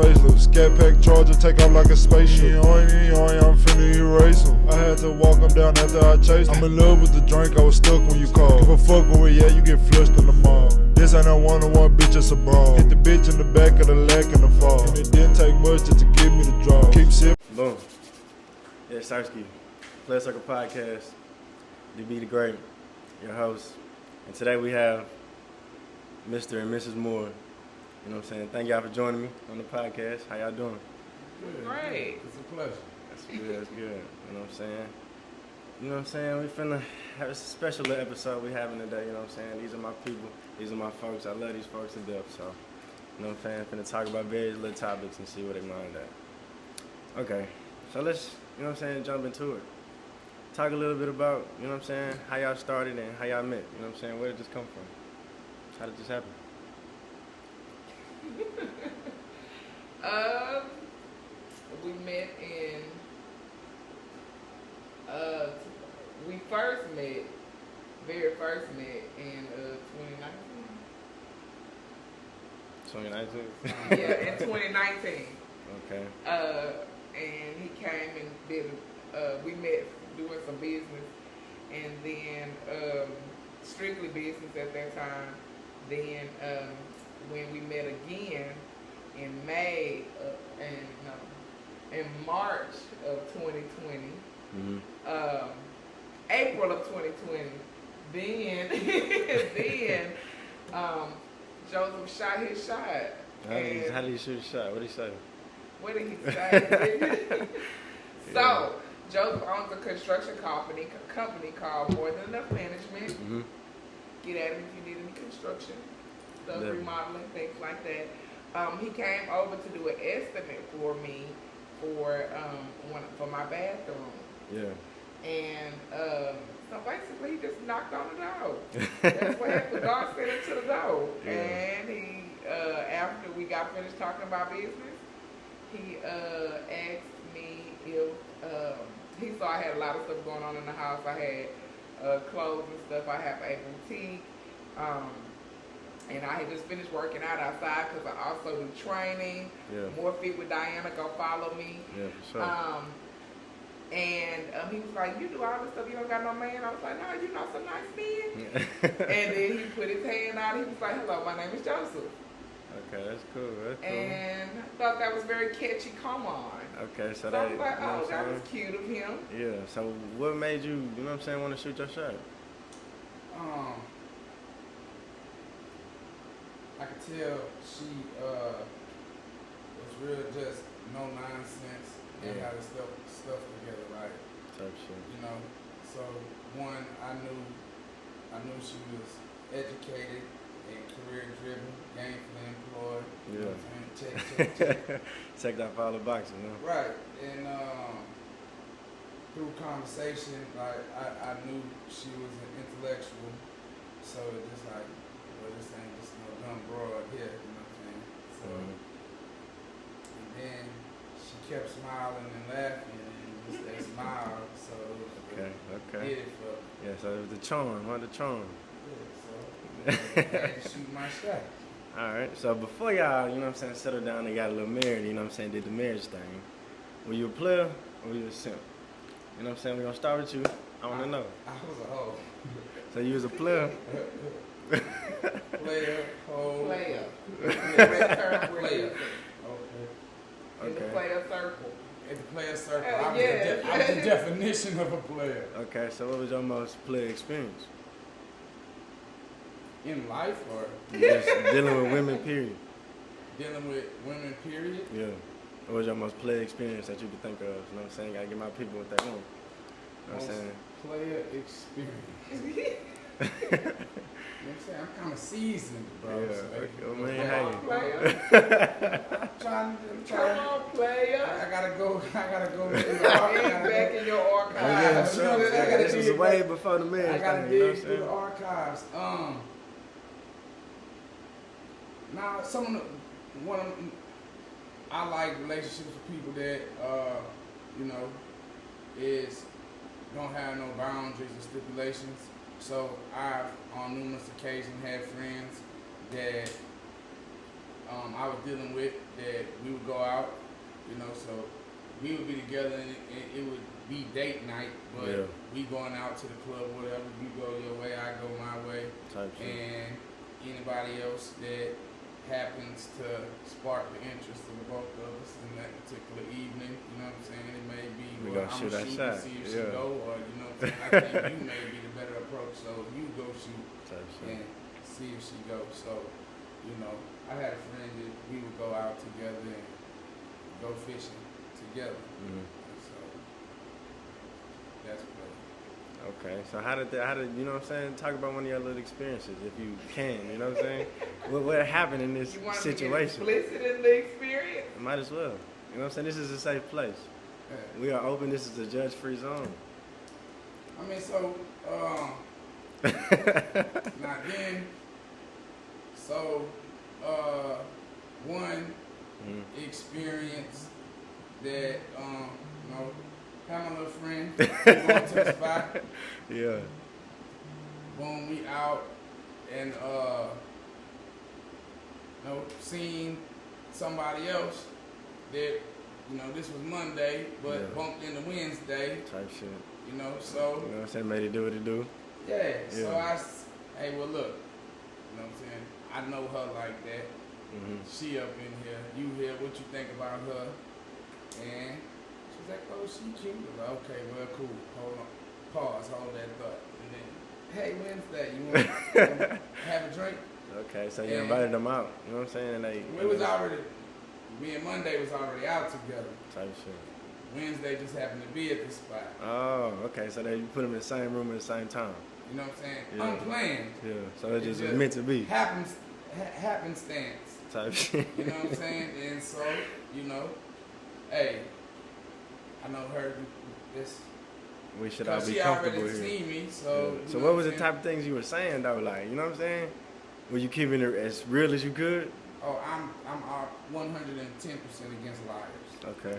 facelift. Scat pack charger, take off like a spaceship. I'm finna erase him. I had to walk him down after I chased him. I'm in love with the drink, I was stuck when you called. If I fuck with it, yeah, you get flushed in the mall. This ain't a one-on-one, bitch, it's a brawl. Hit the bitch in the back of the lack in the fall. And it didn't take much just to give me the draw. Keep sipping. Boom. Yeah, Sarsky, Playacircle Podcast, DB the Great, your host. And today we have Mr. and Mrs. Moore. You know what I'm saying? Thank y'all for joining me on the podcast. How y'all doing? Good. Great. It's a pleasure. That's good, that's good. You know what I'm saying? You know what I'm saying? We finna have a special little episode we having today, you know what I'm saying? These are my people, these are my folks. I love these folks to death, so, you know what I'm saying? Finna talk about various little topics and see where they mind at. Okay, so let's, you know what I'm saying, jump into it. Talk a little bit about, you know what I'm saying, how y'all started and how y'all met, you know what I'm saying? Where did this come from? How did this happen? We met in, very first met in 2019. 2019? Yeah, in 2019. Okay. And he came and did, we met doing some business, and then strictly business at that time. Then when we met again in in March of 2020, April of 2020, then Joseph shot his shot. How did he shoot his shot? What did he say? What did he say? So, Joseph owns a construction company called More Than Enough Management. Mm-hmm. Get at him if you need any construction stuff, remodeling, things like that. He came over to do an estimate for me for my bathroom. Yeah. And so basically, he just knocked on the door. That's what happened. God sent him to the door. Yeah. And he, after we got finished talking about business, he asked me if he saw I had a lot of stuff going on in the house. I had clothes and stuff. I have a boutique. And I had just finished working out outside because I also do training. Yeah. More Fit with Diana, go follow me. Yeah, for sure. And he was like, you do all this stuff, you don't got no man? I was like, no, you know some nice men. And then he put his hand out, he was like, hello, my name is Joseph. Okay, that's cool, that's cool. And I thought that was very catchy, come on. Okay, so I that, was like, you know oh, that was cute of him. Yeah, so what made you, you know what I'm saying, want to shoot your shot? I could tell she was real just no nonsense and how to stuff together right. Type shit. You know, so one, I knew she was educated and career driven, gainfully employed. Yeah. You know what I'm saying? Check. Checked off all the boxes, you know? Right, and through conversation, like I knew she was an intellectual, so it just like, well, this ain't just no dumb broad here, you know what I'm saying? So, and then she kept smiling and laughing, and just that smile, so Okay. did it for me. Yeah, so it was the charm, the charm. Yeah, so I had to shoot my shot. Alright, so before y'all, you know what I'm saying, settled down and got a little married, you know what I'm saying, did the marriage thing, were you a player or were you a simp? You know what I'm saying, we're going to start with you. I want to know. I was a hoe. So you was a player? Player, hoe. Player. Player. In the player circle. At the player circle, Yeah. I was the definition of a player. Okay, so what was your most player experience? In life or Just dealing with women, period. dealing with women, period? Yeah. What was your most player experience that you could think of? You know what I'm saying? Gotta get my people what they want. You know what I'm saying? Player experience. You know what I'm saying? I'm kind of seasoned, bro. Yeah, so okay. Man, Come on, hey. player. I'm Come trying. on, player. I gotta go through the Dig back in your archives. You know what I'm saying? I gotta This was dig way back. before the marriage I gotta thing, you know what dig I'm through the saying? archives. Now, I like relationships with people that, you know, don't have no boundaries or stipulations. So I've, on numerous occasions, had friends that I was dealing with, that we would go out, you know, so we would be together and it would be date night, but we going out to the club or whatever. You go your way, I go my way. And anybody else that happens to spark the interest of both of us in that particular evening, you know what I'm saying? It may be, well, I'm going to shoot and see if she go, or, you know what I'm saying? I think you may be the better approach, so you go shoot and see if she goes. So, you know, I had a friend that we would go out together and go fishing together. So that's play. Okay, so how did you know what I'm saying? Talk about one of your little experiences, if you can. You know what I'm saying? what happened in this you want situation? To get explicit in the experience? Might as well. You know what I'm saying? This is a safe place. Yeah. We are open. This is a judge-free zone. I mean, so now then, so one experience that you know, have my little friend going to the spot. Yeah. Boom, we out and you know, seen somebody else that, you know, this was Monday, but bumped into Wednesday. Type shit. You know, so. You know what I'm saying? Made it do what it do. Yeah. So hey, well, look. You know what I'm saying? I know her like that. She up in here. You here? What you think about her? And she's like, oh, she cute. I was like, okay, well, cool. Hold on. Pause. Hold that thought. And then, hey, Wednesday, you want to have a drink? Okay, so you invited them out. You know what I'm saying? And it was already. Me and Monday was already out together. Type shit. Wednesday just happened to be at this spot. Oh, okay. So they put them in the same room at the same time. You know what I'm saying? Yeah. Unplanned. Yeah. So it just was meant to be. Happenstance. Type shit. You know what I'm saying? And so, you know, hey, I know her. This. We should all be she comfortable already here. seen me, so. Yeah. So what was the type of things you were saying though? Like, you know what I'm saying? Were you keeping it as real as you could? Oh, I'm 110% against liars. Okay.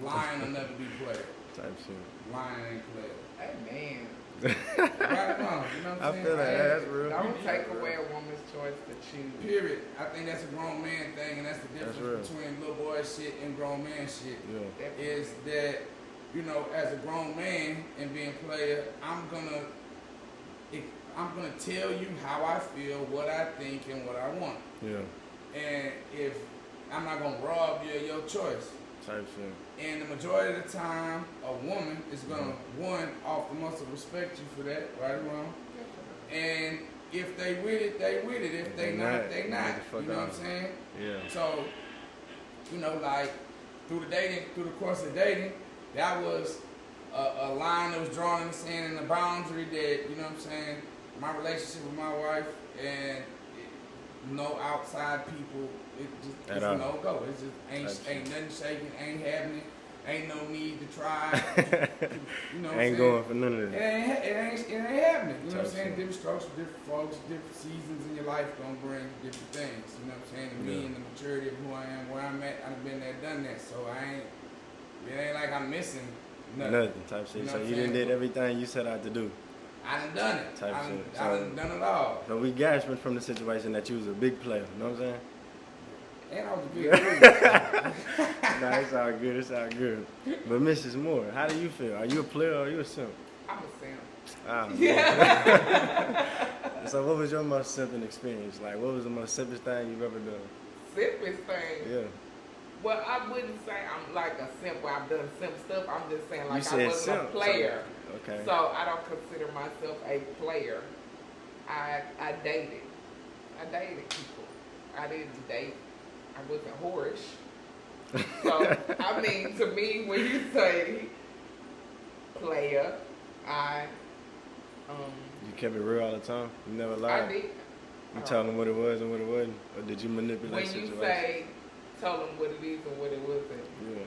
Lying will never be played. Type shit. Lying ain't played. Hey, man. Right on, you know what I'm saying? I feel like that's real. Don't take away a woman's choice to choose. Period. I think that's a grown man thing, and that's the difference between little boy shit and grown man shit. Yeah. Is that, you know, as a grown man and being a player, I'm gonna tell you how I feel, what I think, and what I want. Yeah. And if I'm not gonna rob you of your choice. Type shit. And the majority of the time, a woman is gonna one off the muscle respect you for that, right or wrong. And if they with it, they with it. If they not, they not. You know what I'm saying? Yeah. So, you know, like through the course of dating, that was a line that was drawn in the sand and a boundary that, you know what I'm saying, my relationship with my wife and no outside people, it's a no go. It just ain't nothing shaking, ain't happening, ain't no need to try. You know what I'm saying? Going for none of that. It ain't happening. You know what I'm saying? Different strokes, different folks, different seasons in your life gonna bring different things. You know what I'm saying? And me and the maturity of who I am, where I'm at, I've been there, done that. So it ain't like I'm missing nothing. Type shit. You know So what you I'm done saying? did everything you set out to do. I done done it. Type shit. I done done it all. So we gasping from the situation that you was a big player. You know what I'm saying? And I was a big dude. Nah, it's all good. It's all good. But Mrs. Moore, how do you feel? Are you a player or are you a simp? I'm a simp. Ah, So what was your most simping experience? Like, what was the most simplest thing you've ever done? Simplest thing? Yeah. Well, I wouldn't say I'm like a simp where I've done simp stuff. I'm just saying like You I wasn't said a player. Okay. So I don't consider myself a player. I dated. I dated people. I didn't date. I wasn't whorish. So, I mean, to me, when you say player, You kept it real all the time? You never lied? I did. You told them what it was and what it wasn't? Or did you manipulate When situations? you say, tell them what it is and what it wasn't. Yeah.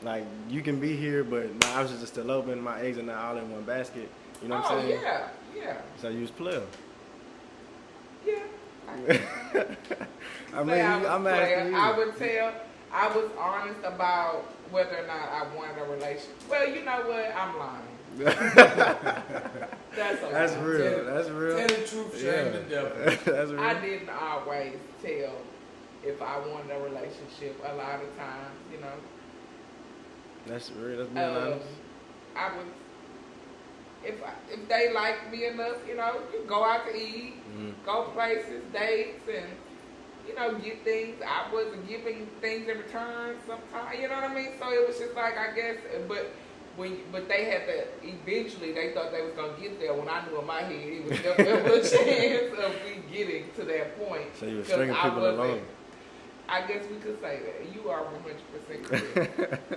Like, you can be here, but my options are still open. My eggs are not all in one basket. You know what I'm saying? Yeah. So you was player. Yeah. I mean, I'm asking you. I would tell, I was honest about whether or not I wanted a relationship. Well, you know what? I'm lying. That's a That's lie. real. That's real. Tell the truth, shame the devil. That's real. I didn't always tell if I wanted a relationship. A lot of times, you know. That's real. That's being honest. I was, if they like me enough, you know, you go out to eat, go places, dates, and you know, get things. I wasn't giving things in return sometimes. You know what I mean? So it was just like, I guess, but they had to, eventually they thought they was going to get there when I knew in my head it was never a chance of me getting to that point. So you were stringing people along. I guess we could say that. You are 100% correct.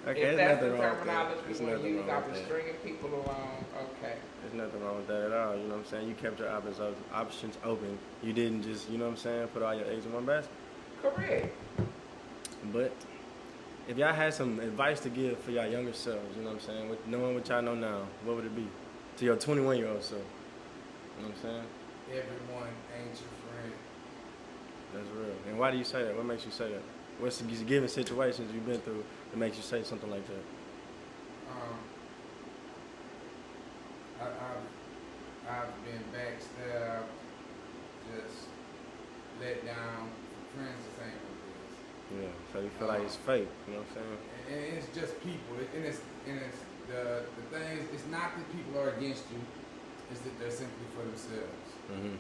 Okay, if there's that's nothing the wrong with terminology that. we want to use, I was stringing people along. Okay. There's nothing wrong with that at all. You know what I'm saying? You kept your options open. You didn't just, you know what I'm saying, put all your eggs in one basket. Correct. But if y'all had some advice to give for y'all younger selves, you know what I'm saying, with knowing what y'all know now, what would it be? To your 21-year-old self. You know what I'm saying? Everyone ain't your friend. That's real. And why do you say that? What makes you say that? What's the given situations you've been through that makes you say something like that? I've been backstabbed, just let down. Friends the same what it is. Yeah. So you feel like it's fake. You know what I'm saying? And it's just people. And it's the thing is, it's not that people are against you. It's that they're simply for themselves. Mm-hmm.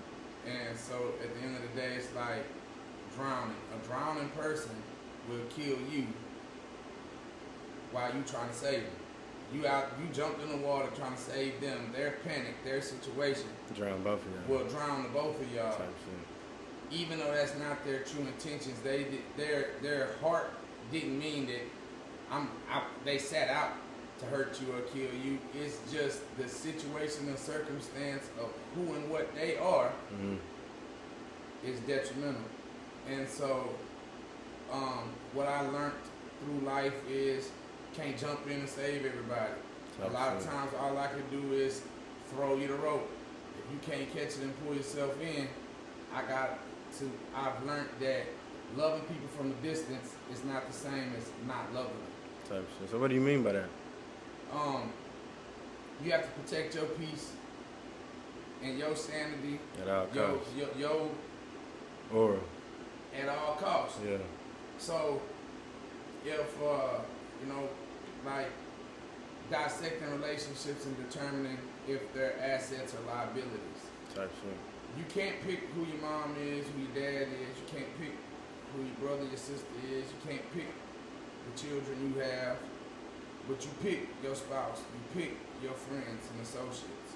And so at the end of the day, it's like drowning. A drowning person will kill you while you trying to save them. You jumped in the water trying to save them. Their panic, their situation Drown both of y'all. will drown the both of y'all. Type shit. Even though that's not their true intentions, their heart didn't mean that they set out to hurt you or kill you. It's just the situation and circumstance of who and what they are is detrimental. And so what I learned through life is can't jump in and save everybody. A lot of times all I can do is throw you the rope. If you can't catch it and pull yourself in, I've learned that loving people from a distance is not the same as not loving them. Type shit. So what do you mean by that? You have to protect your peace and your sanity. At all costs. Your Or. At all costs. Yeah. So if like dissecting relationships and determining if they're assets or liabilities. Type shit. You can't pick who your mom is, who your dad is. You can't pick who your brother, your sister is. You can't pick the children you have. But you pick your spouse. You pick your friends and associates.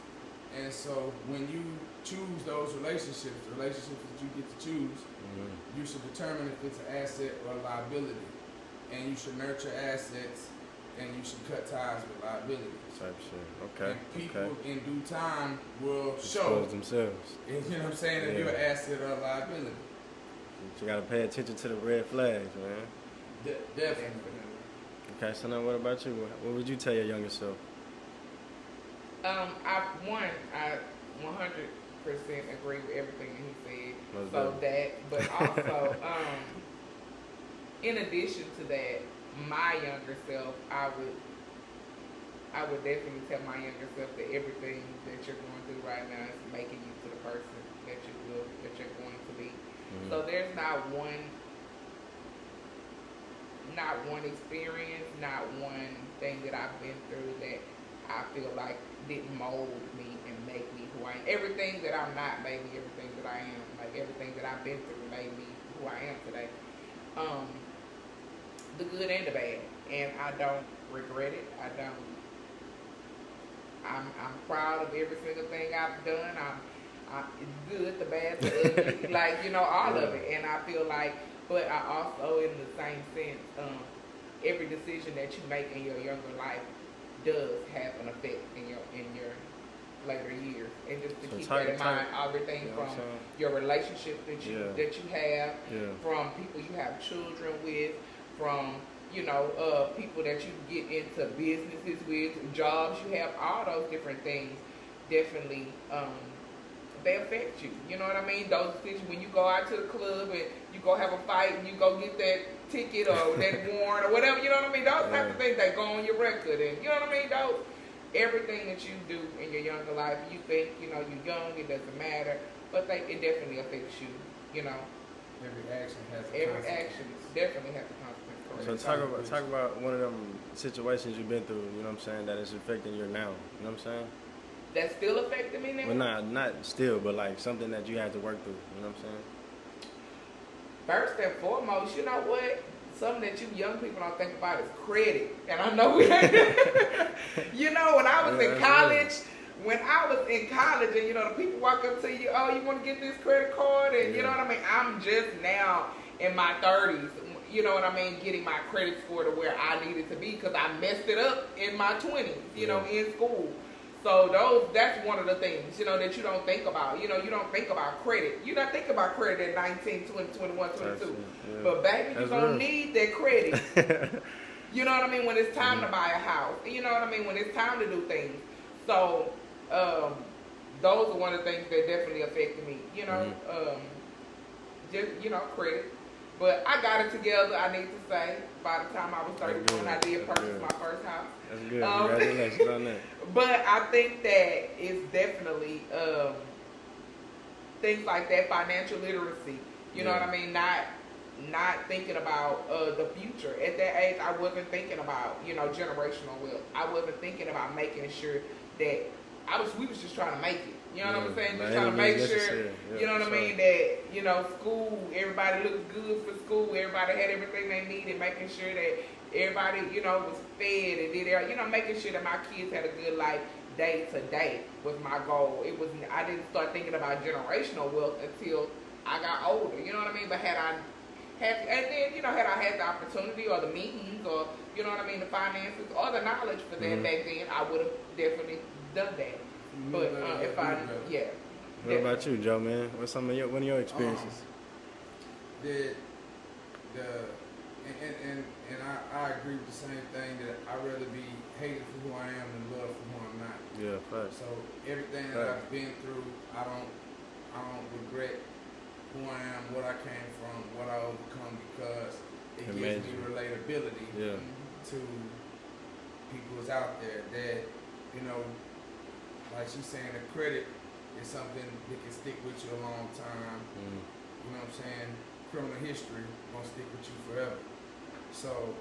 And so when you choose those relationships, the relationships that you get to choose, you should determine if it's an asset or a liability. And you should nurture assets and you should cut ties with liability. Type shit. Okay. And people in due time will Expose show themselves. You know what I'm saying? If you're an asset or a liability. You gotta pay attention to the red flags, man. Definitely. Okay, so now what about you? What would you tell your younger self? I 100% agree with everything that he said. But also, in addition to that, my younger self, I would definitely tell my younger self that everything that you're going through right now is making you to the person that you're going to be. So there's not one experience, not one thing that I've been through that I feel like didn't mold me and make me who I am. Everything that I'm not made me everything that I am. Like everything that I've been through made me who I am today. The good and the bad. And I don't regret it. I'm proud of every single thing I've done. I'm good, the bad, the ugly, like, all of it. And I feel like, but I also, in the same sense, every decision that you make in your younger life does have an effect in your later years. And just to keep that in mind, everything from your relationships that you have, from people you have children with, from people that you get into businesses with, jobs you have, all those different things definitely they affect you. You know what I mean? Those decisions when you go out to the club and you go have a fight and you go get that ticket or that warrant or whatever, you know what I mean? Those type of things that go on your record and you know what I mean? everything that you do in your younger life, you think, you know, you're young, it doesn't matter, but it definitely affects you, you know. Every action has a Every consequence. action definitely has a consequence. So talk about one of them situations you've been through, you know what I'm saying, that is affecting you now, you know what I'm saying? That's still affecting me now? Well, not still, but like something that you had to work through, you know what I'm saying? First and foremost, you know what? Something that you young people don't think about is credit. And I know we you know, when I was in college, and you know, the people walk up to you, oh, you want to get this credit card? And you know what I mean? I'm just now in my 30s, you know what I mean, getting my credit score to where I needed to be because I messed it up in my 20s, you know, in school. So that's one of the things, you know, that you don't think about. You know, you don't think about credit. You don't think about credit at 19, 20, 21, 22. Yeah. But baby, you're going to need that credit. You know what I mean? When it's time to buy a house. You know what I mean? When it's time to do things. So those are one of the things that definitely affected me. You know, just, you know, credit. But I got it together, I need to say, by the time I was 31, I did purchase my first house. That's good. Congratulations on that. But I think that it's definitely things like that, financial literacy. You know what I mean? Not thinking about the future. At that age, I wasn't thinking about, you know, generational wealth. I wasn't thinking about making sure that we was just trying to make it. You know what I'm saying? Just trying to make sure, you know what I mean, that, you know, school, everybody looked good for school, everybody had everything they needed, making sure that everybody, you know, was fed and did you know, making sure that my kids had a good life day to day was my goal. I didn't start thinking about generational wealth until I got older, you know what I mean? But had I had the opportunity or the means or, you know what I mean, the finances or the knowledge for that back then, I would have definitely done that. But What about you, Joe, man? What's one of your experiences? I agree with the same thing, that I'd rather be hated for who I am than loved for who I'm not. Yeah, facts. So everything that I've been through, I don't regret who I am, what I came from, what I overcome, because it gives me relatability to people who's out there that, you know, like she's saying, the credit is something that can stick with you a long time. You know what I'm saying? Criminal history gonna stick with you forever. So,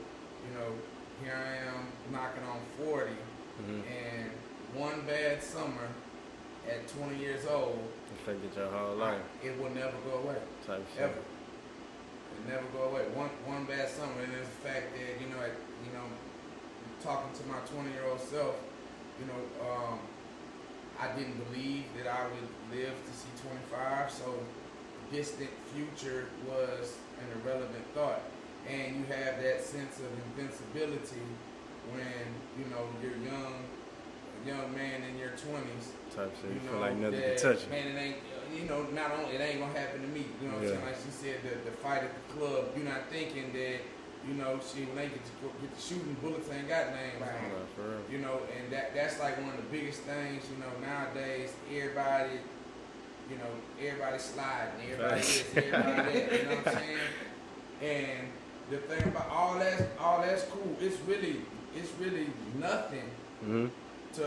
you know, here I am knocking on 40, and one bad summer at 20 years old affected your whole life. It will never go away. Ever. It never go away. One bad summer, and it's the fact that, you know, talking to my 20-year-old self, you know, I didn't believe that I would live to see 25, so distant future was an irrelevant thought. And you have that sense of invincibility when, you know, you're a young man in your 20s. Type shit, you feel like nothing can touch you. Man, it ain't, you know, not only, it ain't gonna happen to me. You know what I'm saying? Like she said, the fight at the club, you're not thinking that, you know, when they get the shooting, bullets ain't got names on them. You know, and that's like one of the biggest things, you know, nowadays, everybody sliding, everybody this, everybody that, you know what I'm saying? And the thing about all that's cool. It's really nothing to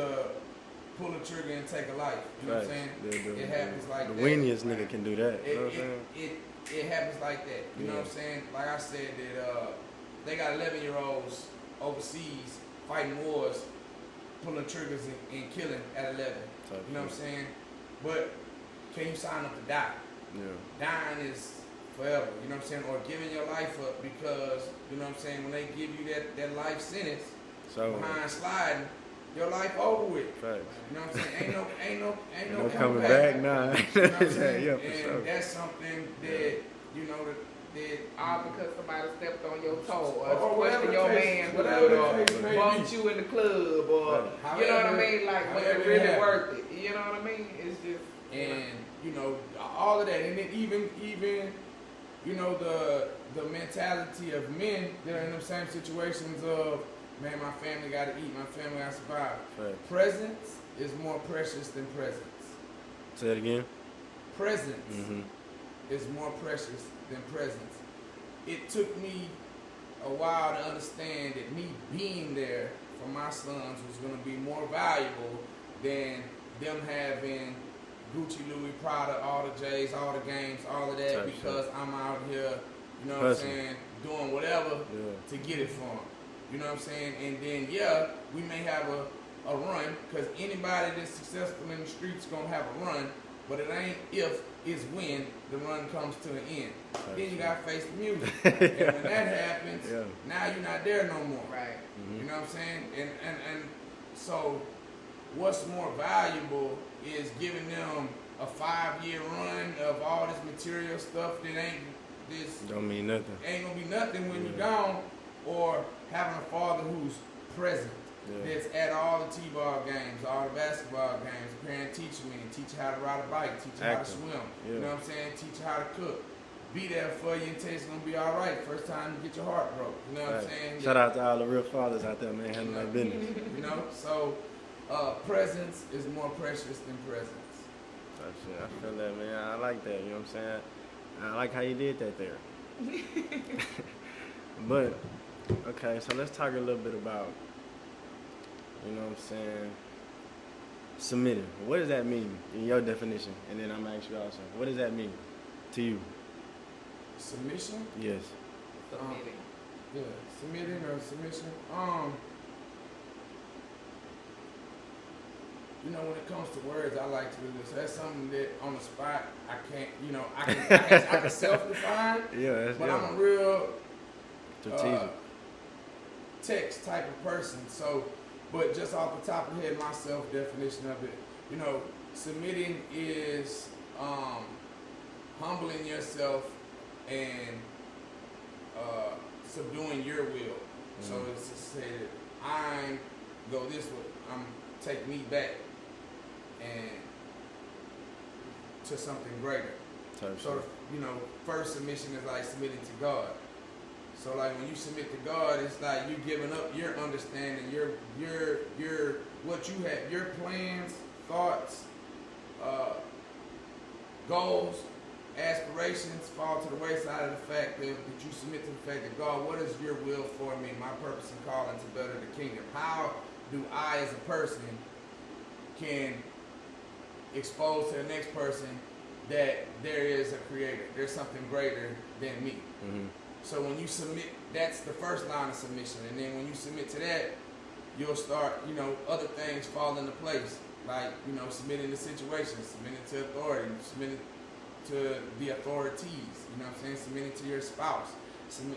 pull a trigger and take a life. You know what I'm saying? It happens like that. The weeniest nigga can do that. You know what I'm saying? It happens like that. You know what I'm saying? Like I said, that they got 11-year-olds overseas fighting wars, pulling triggers and killing at 11. You know what I'm saying? But can you sign up to die? Yeah. Dying is forever, you know what I'm saying? Or giving your life up because, you know what I'm saying, when they give you that life sentence behind sliding, your life over with. Facts. You know what I'm saying? Ain't no coming back. Nah. You know what I'm saying? Yeah, and that's something that, you know, that all because somebody stepped on your toe or questioned your manhood or bumped you in the club or you know what I mean? Like, was it really worth it? You know what I mean? It's just you know, all of that, and then even you know, the mentality of men that are in the same situations of, man, my family got to eat, my family got to survive. Right. Presence is more precious than presence. Say it again. Presence is more precious than presence. It took me a while to understand that me being there for my sons was going to be more valuable than them having Gucci, Louis, Prada, all the J's, all the games, all of that, Type because shit. I'm out here, you know what I'm Hustling. saying, doing whatever to get it for them. You know what I'm saying? And then, yeah, we may have a run, because anybody that's successful in the streets going to have a run, but it ain't if, it's when the run comes to an end. Then you got to face the music. And when that happens, now you're not there no more. Right. You know what I'm saying? And so what's more valuable is giving them a 5-year run of all this material stuff that Don't mean nothing. ain't gonna be nothing when you're gone, or having a father who's present, that's at all the t-ball games, all the basketball games, parent teaching me, teach you how to ride a bike, teach you how to swim, you know what I'm saying, teach you how to cook, be there for you and tell you it's gonna be all right first time you get your heart broke, you know what I'm saying? Shout out to all the real fathers out there, man, handling that business. You know, so presence is more precious than presence. I feel that, man. I like that, you know what I'm saying? I like how you did that there. But, okay, so let's talk a little bit about, you know what I'm saying, submitting. What does that mean in your definition? And then I'm going to ask you also, what does that mean to you? Submission? Yes. Submitting. Yeah, submitting or submission. You know, when it comes to words, I like to do this. That's something that on the spot I can't. You know, I can self-define. Yeah, but I'm a real strategic text type of person. So, but just off the top of the head, my self-definition of it, you know, submitting is humbling yourself and subduing your will. So it's to say that I go this way, I'm take me back and to something greater. So, you know, first submission is like submitting to God. So like when you submit to God, it's like you giving up your understanding, your what you have, your plans, thoughts, goals, aspirations fall to the wayside of the fact that you submit to the fact that God, what is your will for me, my purpose and calling to better the kingdom? How do I as a person can expose to the next person that there is a creator, there's something greater than me. So when you submit, that's the first line of submission. And then when you submit to that, you'll start, you know, other things fall into place. Like, you know, submitting to situations, submitting to authority, submitting to the authorities, you know what I'm saying? Submitting to your spouse.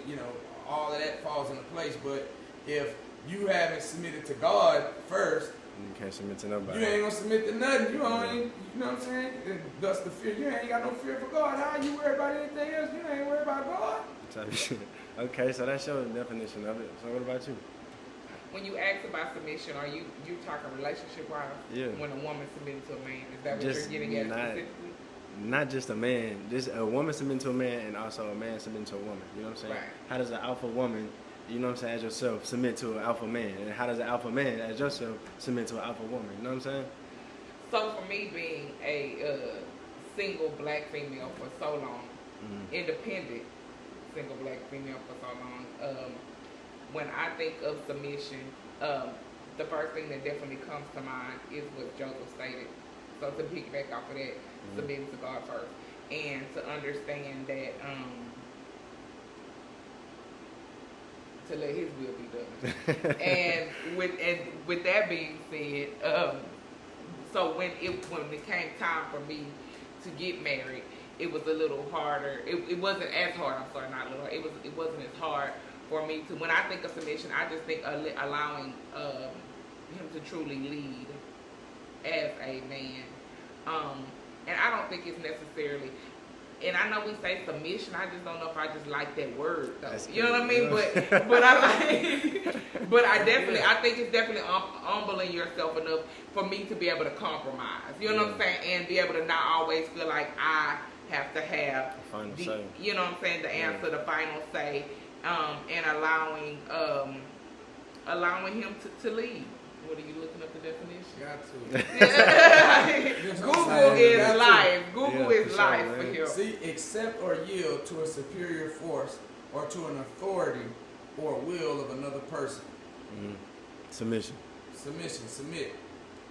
You know, all of that falls into place. But if you haven't submitted to God first, you can't submit to nobody. You ain't gonna submit to nothing. You ain't, you know what I'm saying? Thus the fear. You ain't got no fear for God. How you worry about anything else? You ain't worried about God. Okay, so that's your definition of it. So what about you? When you ask about submission, are you talking relationship wise? Yeah. When a woman submitting to a man, is that what you're getting at specifically? Not just a man, just a woman submitting to a man, and also a man submitting to a woman. You know what I'm saying? Right. How does an alpha woman, you know what I'm saying, as yourself, submit to an alpha man? And how does an alpha man, as yourself, submit to an alpha woman? You know what I'm saying? So for me, being a single black female for so long, independent single black female for so long, when I think of submission, the first thing that definitely comes to mind is what Joseph stated. So to piggyback off of that, submitting to God first, and to understand that to let His will be done. and with that being said, so when it came time for me to get married, it was a little harder. It wasn't as hard. I'm sorry, not a little. It wasn't as hard for me to. When I think of submission, I just think allowing him to truly lead as a man. And I don't think it's necessarily. And I know we say submission. I just don't know if I just like that word though. You know what I mean? But I like. But I think it's definitely humbling yourself enough for me to be able to compromise. You know what I'm saying? And be able to not always feel like I have to have final say. You know what I'm saying? The answer, the final say, and allowing him to lead. What are you looking up the definition? Got to. Google is life. Google is life for him. See, accept or yield to a superior force or to an authority or will of another person. Submission. Submit.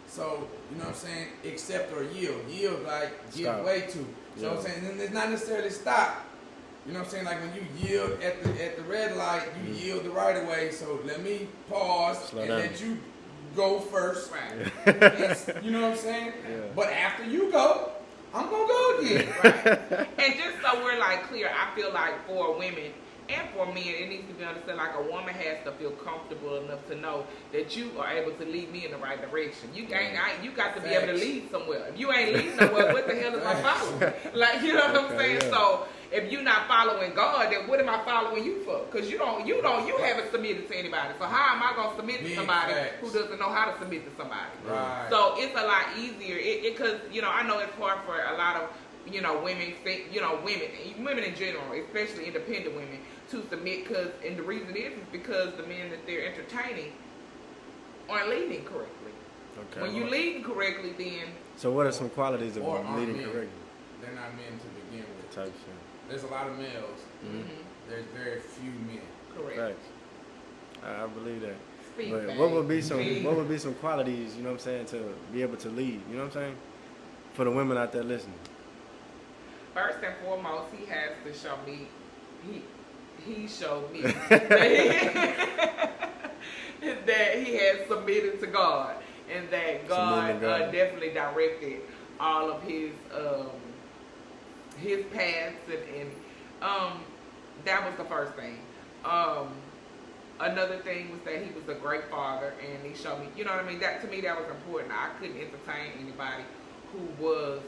So, you know what I'm saying? Accept or yield. Yield, like, give Stop. way to. So, Yeah. what I'm saying? And it's not necessarily stop. You know what I'm saying? Like, when you yield at the red light, you yield the right of way. So, let me pause Slow and down. let you go first. Right. You know what I'm saying? Yeah. But after you go, I'm going to go again. Right. And just so we're like clear, I feel like for women and for men, it needs to be understood like a woman has to feel comfortable enough to know that you are able to lead me in the right direction. You got to be able to lead somewhere. If you ain't leading nowhere, what the hell is I following? Like, you know what I'm saying? Yeah. So if you're not following God, then what am I following you for? Because you haven't submitted to anybody. So how am I gonna submit to Big somebody facts. who doesn't know how to submit to somebody? Right. So it's a lot easier because I know it's hard for a lot of women in general, especially independent women, to submit. And the reason is because the men that they're entertaining aren't leading correctly. Okay. When you leading correctly, then So what are some qualities of Or aren't leading men. correctly? They're not men to begin with. Type shit. There's a lot of males. Mm-hmm. There's very few men. correct. Facts. I believe that. Speak, But babe. what would be Speak. some qualities, you know what I'm saying, to be able to lead, you know what I'm saying? For the women out there listening. First and foremost, he has to show me. He showed me that he has submitted to God, and that God, Submitting to God. definitely directed all of his paths, and that was the first thing. Another thing was that he was a great father, and he showed me, you know what I mean? That to me, that was important. I couldn't entertain anybody who was.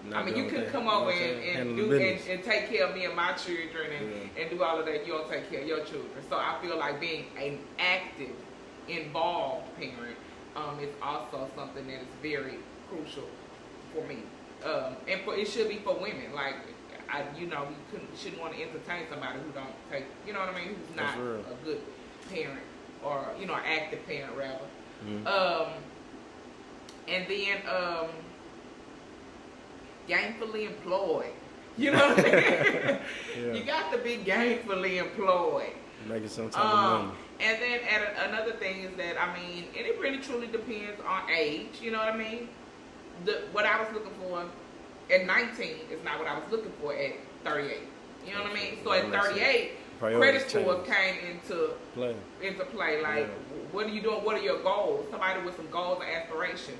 Not You doing couldn't that, come you know over what I'm saying? and Handle do the business. and take care of me and my children and do all of that. You don't take care of your children. So I feel like being an active, involved parent is also something that is very crucial for me. And it should be for women. Like you shouldn't want to entertain somebody who don't take, you know what I mean, who's not That's real. a good parent or an active parent rather. Mhm. And then gainfully employed. You know what I mean? Yeah. You got to be gainfully employed. Making some type of money. And then another thing is that, and it really truly depends on age, you know what I mean? What I was looking for at 19 is not what I was looking for at 38. You know what I mean? So at 38, credit scores came into play. Like, what are you doing? What are your goals? Somebody with some goals and aspiration.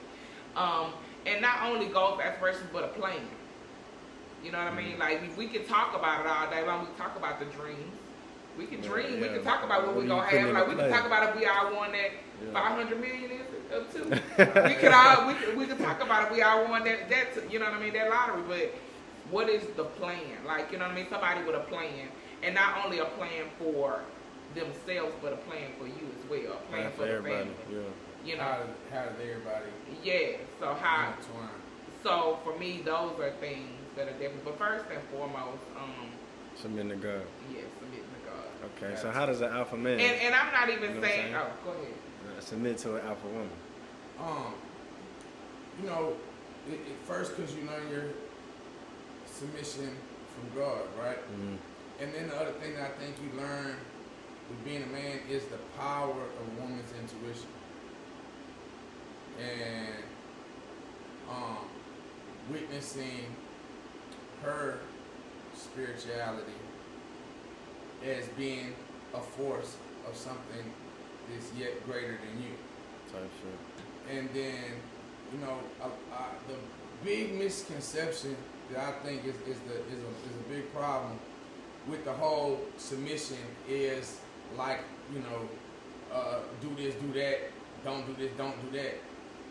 And not only goals and aspirations, but a plan. You know what I mean? Like, we can talk about it all day long. We can talk about the dreams. We can dream. Yeah. We can talk about what we're going to have. Like, we can talk about if we all won that 500 million up to. we can talk about if we all won that, you know what I mean, that lottery. But what is the plan? Like, you know what I mean? Somebody with a plan. And not only a plan for themselves, but a plan for you as well. A plan for the everybody. family. Yeah. You know? How did everybody Yeah. So how? intertwine? So for me, those are things that are different. But first and foremost, Submitting to God. yes, submitting to God. Okay, so how does an alpha man And I'm not even You know what I'm saying. saying? Oh, go ahead. submit to an alpha woman? First, because you learn your submission from God, right? Mm-hmm. And then the other thing that I think you learn with being a man is the power of a woman's intuition. And witnessing her spirituality as being a force of something that's yet greater than you. Type shit. And then, the big misconception that I think is a big problem with the whole submission is like, do this, do that, don't do this, don't do that.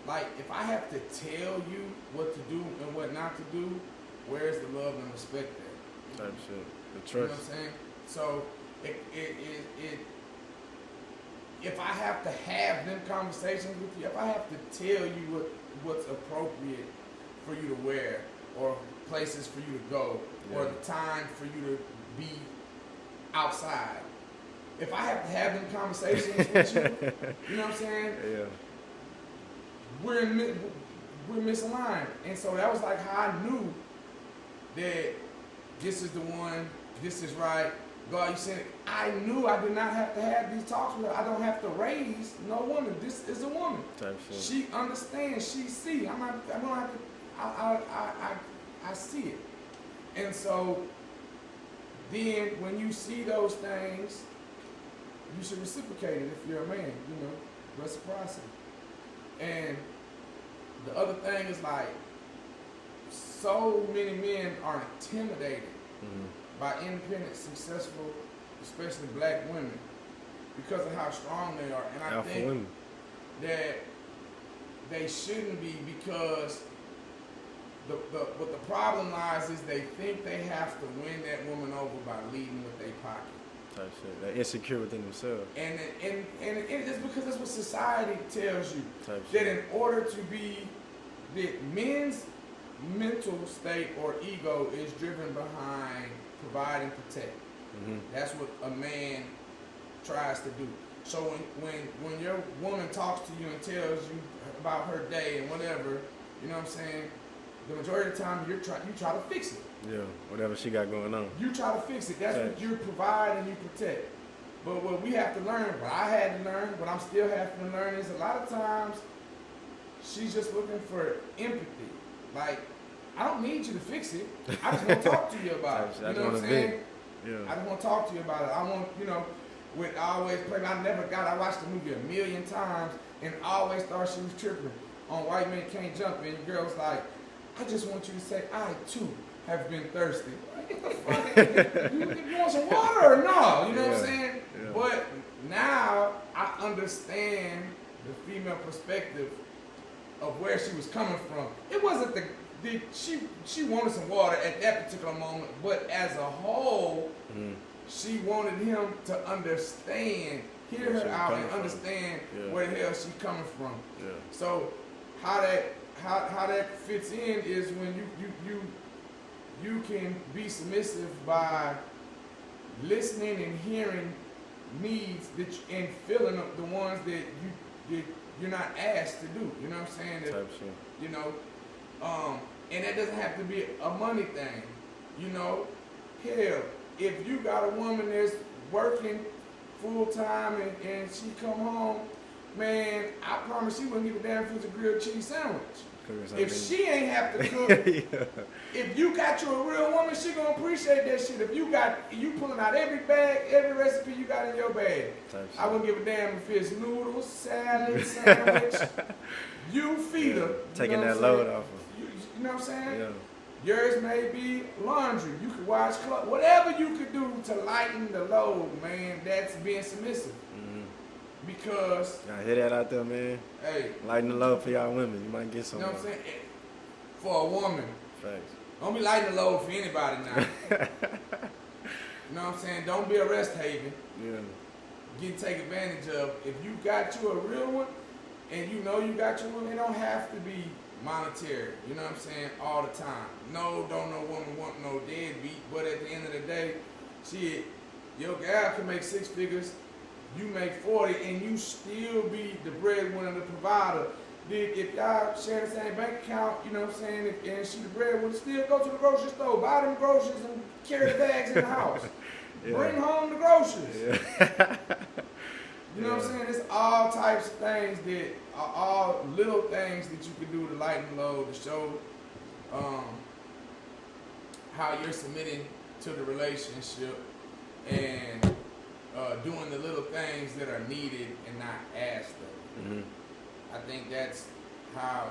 Like, if I have to tell you what to do and what not to do, where's the love and respect there? Type shit. The You know what I'm trust. saying? So, if I have to have them conversations with you, if I have to tell you what's appropriate for you to wear, or places for you to go, or the time for you to be outside, if I have to have them conversations with you, you know what I'm saying? Yeah. We're misaligned. And so that was like how I knew that this is the one this is right. God, you said, I knew I did not have to have these talks with her. I don't have to raise no woman. This is a woman. Type shit. She understands. She see. I don't have to. I see it. And so then when you see those things, you should reciprocate it if you're a man. You know, reciprocity. And the other thing is like, so many men are intimidated by independent, successful, especially black women, because of how strong they are. And I Alpha think women. that they shouldn't be, because what the problem lies is they think they have to win that woman over by leading with their pocket. Type shit. They're insecure within themselves. And it's because that's what society tells you. Type That shit. in order to be, that men's mental state or ego is driven behind provide and protect. That's what a man tries to do. So when your woman talks to you and tells you about her day and whatever, you know what I'm saying, the majority of the time you try to fix it. Yeah, whatever she got going on. You try to fix it. That's what you provide and you protect. But what we have to learn, what I had to learn, what I'm still having to learn, is a lot of times she's just looking for empathy. Like, I don't need you to fix it. I just want to talk to you about it. You know what I'm saying? Yeah. I just want to talk to you about it. I want, you know, with I always play. I watched the movie 1,000,000 times and I always thought she was tripping on White Men Can't Jump. And the girl's like, I just want you to say, I too have been thirsty. Get the fuck, you want some water or no? You know what I'm saying? Yeah. But now I understand the female perspective of where she was coming from. It wasn't she wanted some water at that particular moment, but as a whole, she wanted him to understand, hear her out, and understand where the hell she's coming from. Yeah. So how that fits in is when you can be submissive by listening and hearing needs and filling up the ones that you're not asked to do. You know what I'm saying? That, Type shit. you know, and that doesn't have to be a money thing. You know, hell, if you got a woman that's working full time and she come home, man, I promise she wouldn't give a damn if it was a grilled cheese sandwich. If she ain't have to cook, if you got you a real woman, she gonna appreciate that shit. If you pulling out every bag, every recipe you got in your bag, I wouldn't give a damn if it's noodles, salad, sandwich. You feed her. Taking that load off her. You know what I'm saying? Yeah. Yours may be laundry. You could wash clothes. Whatever you could do to lighten the load, man, that's being submissive. Because I hear that out there, man. Hey, lighten the load for y'all women. You might get some. You know what I'm saying? For a woman. Facts. Don't be lighting the load for anybody now. You know what I'm saying? Don't be a rest haven. Yeah. Get taken advantage of. If you got you a real one, and you know you got your one, it don't have to be monetary. You know what I'm saying? All the time. No, don't no woman want no deadbeat. But at the end of the day, shit, your gal can make 6 figures. You make 40 and you still be the breadwinner, the provider. If y'all share the same bank account, you know what I'm saying, and she the breadwinner, still go to the grocery store, buy them groceries and carry the bags in the house. Bring home the groceries. You know what I'm saying? It's all types of things that are all little things that you can do to lighten the load, to show how you're submitting to the relationship and doing the little things that are needed and not asked of. I think that's how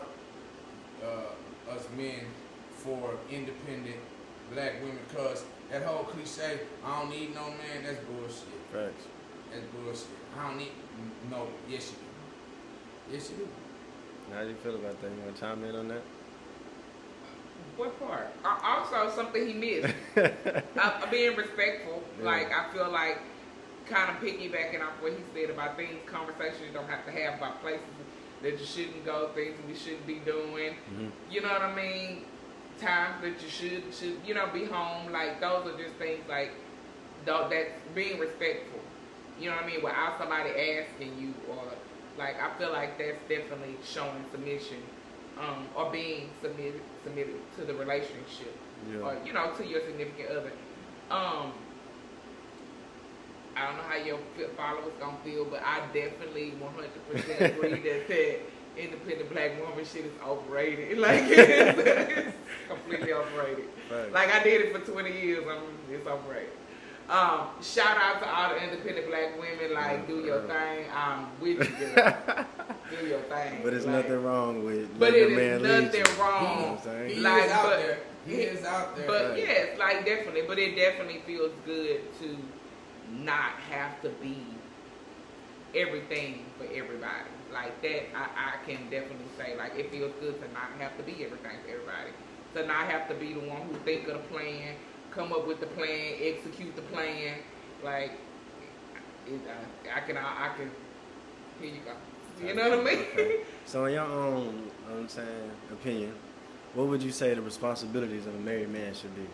us men for independent black women, because that whole cliche, I don't need no man, that's bullshit. Facts. That's bullshit. I don't need no. Yes, you do. Yes, you do. How do you feel about that? You want to chime in on that? What part? Also, something he missed. Being respectful. Yeah. Like, I feel like kind of piggybacking off what he said about things, conversations you don't have to have about places that you shouldn't go, things we shouldn't be doing. You know what I mean? Times that you should you know, be home. Like, those are just things like that's being respectful. You know what I mean? Without somebody asking you, or like, I feel like that's definitely showing submission, or being submitted to the relationship, or, you know, to your significant other. I don't know how your followers gonna feel, but I definitely 100% agree that independent black woman shit is overrated. Like it's completely overrated. Right. Like I did it for 20 years. It's overrated. Shout out to all the independent black women. Like do your thing. I'm with you, girl. Do your thing. But it's like, nothing wrong with. But your it man is nothing lead you. wrong. You know what I'm saying? He Like, is out but- there. He is out there. But Right. yes, like definitely. But it definitely feels good to not have to be everything for everybody. Like that, I can definitely say, like, it feels good to not have to be everything for everybody. To not have to be the one who think of the plan, come up with the plan, execute the plan. Like, I can, here you go. You know what I mean? Okay. So in your own, you know what I'm saying, opinion, what would you say the responsibilities of a married man should be?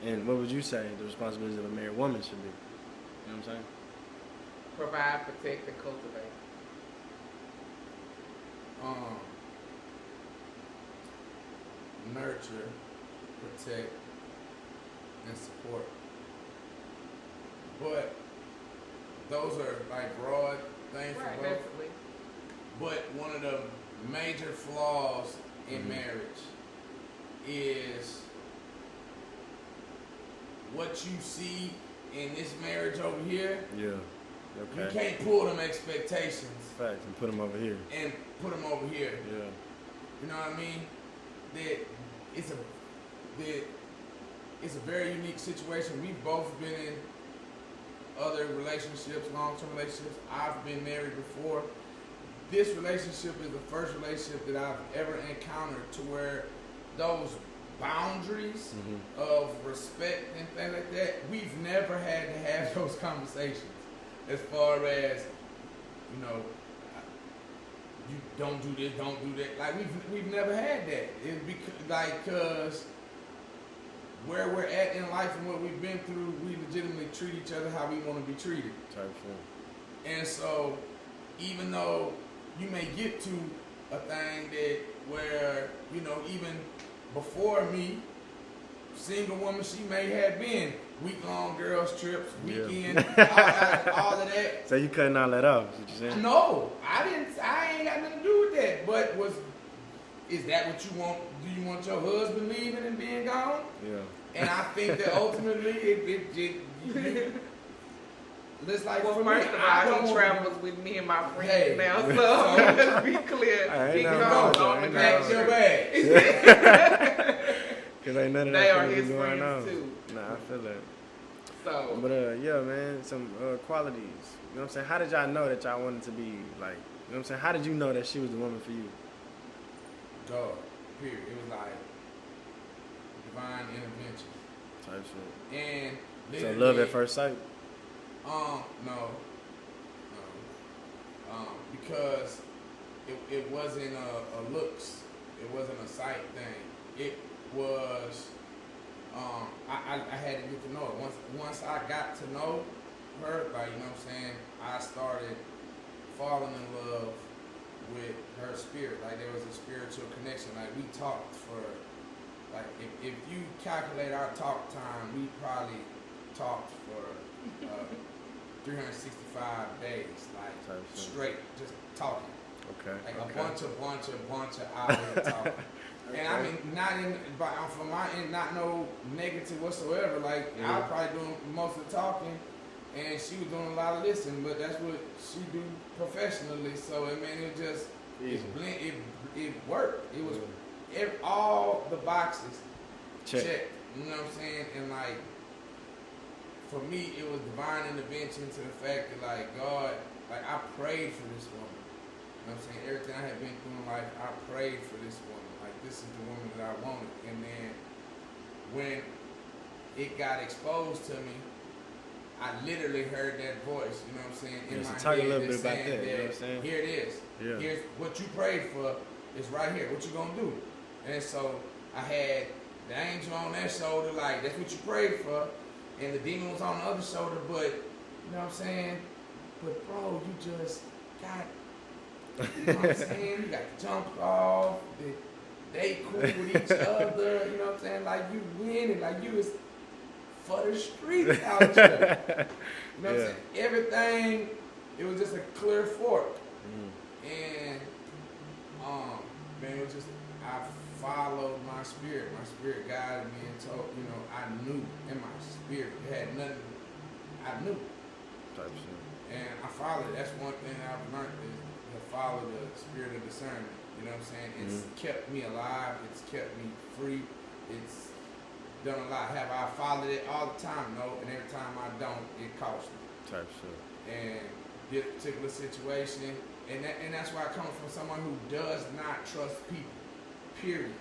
And what would you say the responsibilities of a married woman should be? You know what I'm saying? Provide, protect, and cultivate. Nurture, protect, and support. But those are like broad things Right, for both. definitely. But one of the major flaws in Mhm. marriage is what you see in this marriage over here. Yeah. You Okay. can't pull them expectations Facts. And put them over here. and put them over here. Yeah. You know what I mean? That it's a very unique situation. We've both been in other relationships, long-term relationships. I've been married before. This relationship is the first relationship that I've ever encountered to where those boundaries Mm-hmm. of respect and things like that, we've never had to have those conversations. As far as, you know, you don't do this, don't do that. Like we've never had that. It's because where we're at in life and what we've been through, we legitimately treat each other how we want to be treated. Type shit. And so, even though you may get to a thing that where, you know, even before me, single woman, she may have been week-long girls trips, Yeah. weekend, all of that. So you cutting all that off? Is what you saying? No, I ain't got nothing to do with that. But is that what you want? Do you want your husband leaving and being gone? Yeah. And I think that ultimately it's like Well, for first me, of I all, don't he want- travels with me and my friends Hey, now, so so- let's be clear. I ain't He nothing goes wrong with on the that. Ain't Pack your country. bags. Cause ain't none of They that are finna be his going friends on. too. Nah, I feel that. So, But yeah, man, some qualities. You know what I'm saying? How did y'all know that y'all wanted to be like? You know what I'm saying? How did you know that she was the woman for you? God, period. It was like divine intervention. Type shit. And So literally, love at first sight. No. Because it wasn't a looks. It wasn't a sight thing. It was. I had to get to know her. Once I got to know her, like, you know what I'm saying, I started falling in love with her spirit. Like, there was a spiritual connection. Like, we talked for, like, if you calculate our talk time, we probably talked for 365 days, like, Type shit. straight, just talking. Okay. Like okay. a bunch of hours of talking. And I mean, not in, but from my end, not no negative whatsoever. Like, I was probably doing most of the talking, and she was doing a lot of listening, but that's what she do professionally. So, I mean, it just, Easy. it worked. It was all the boxes Check. checked. You know what I'm saying? And, like, for me, it was divine intervention to the fact that, like, God, like, I prayed for this woman. You know what I'm saying? Everything I had been through in life, I prayed for this woman. Like, this is the woman that I wanted. And then when it got exposed to me, I literally heard that voice, you know what I'm saying, in Yeah, so my talk a head little that's bit about saying that, you know what I'm saying? here it is. Yeah. Here's what you prayed for is right here. What you gonna do? And so I had the angel on that shoulder, like, that's what you prayed for. And the demon was on the other shoulder, but, you know what I'm saying? But, bro, you just got, you know what I'm saying? You got jumped off. They cool with each other. You know what I'm saying? Like, you winning. Like, you was for the streets out there. You know what I'm Yeah. saying? Everything, it was just a clear fork. Mm. And, man, it was just, I followed my spirit. My spirit guided me and told, you know, I knew in my spirit. It had nothing, I knew. Type shit. And I followed it. That's one thing I've learned is to follow the spirit of discernment. You know what I'm saying? It's kept me alive. It's kept me free. It's done a lot. Have I followed it all the time? No. And every time I don't, it costs me. Type shit. And this particular situation, and that's why I come from someone who does not trust people. Period.